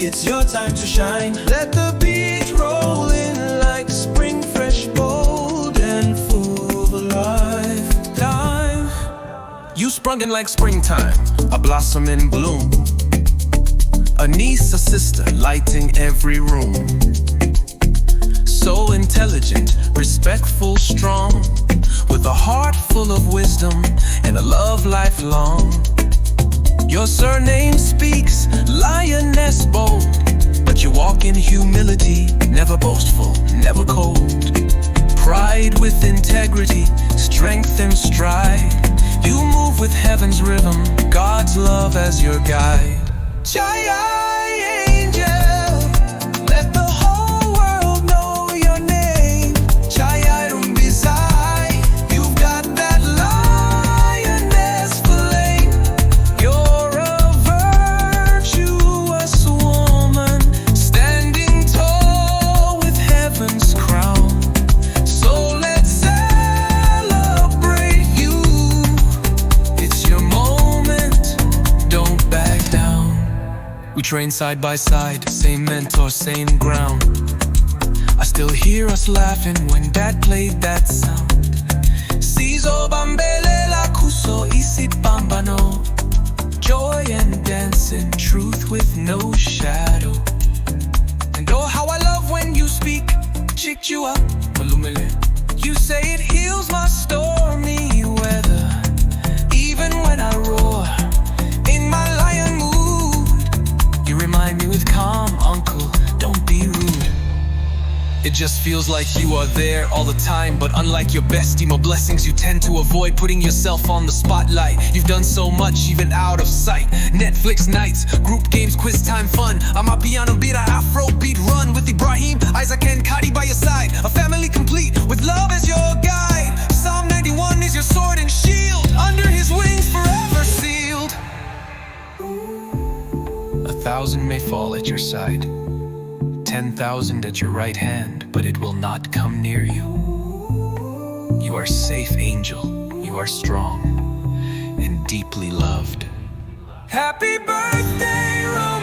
It's your time to shine. Let the beat roll in like spring, fresh, bold, and full of lifetime. You sprung in like springtime, a blossom in bloom, a niece, a sister, lighting every room. So intelligent, respectful, strong, with a heart full of wisdom and a love lifelong. Your surname speaks, Lioness bold, but you walk in humility, never boastful, never cold. Pride with integrity, strength and stride. You move with heaven's rhythm, God's love as your guide. Chayai Angel, let the whole world know your name. Chayai Rumbidzai, you've got that lioness flame. You're a virtuous woman, standing tall with heaven's crown. So let's celebrate you. It's your moment, don't back down. We train side by side, same mentor, same ground. I still hear us laughing when Dad played that sound. Sizo bambelela kuso isi bambano. Joy and dancing, truth with no shadow. And oh, how I love when you speak Chichewa, Malume. You say it heals my stormy weather. Even when I roar in my lion mood, you remind me with calm, uncle, don't be rude. It just feels like you are there all the time, but unlike your bestie, more blessings you tend to avoid putting yourself on the spotlight. You've done so much even out of sight. Netflix nights, group games, quiz time fun. Amapiano beat, a Afro beat run with Ibrahim, Isaac and Kadi by your side. A family complete with love as your guide. Psalm 91 is your sword and shield, under his wings forever sealed. 1,000 may fall at your side, 10,000 at your right hand, but it will not come near you. You are safe, angel. You are strong and deeply loved. Happy birthday, Rose.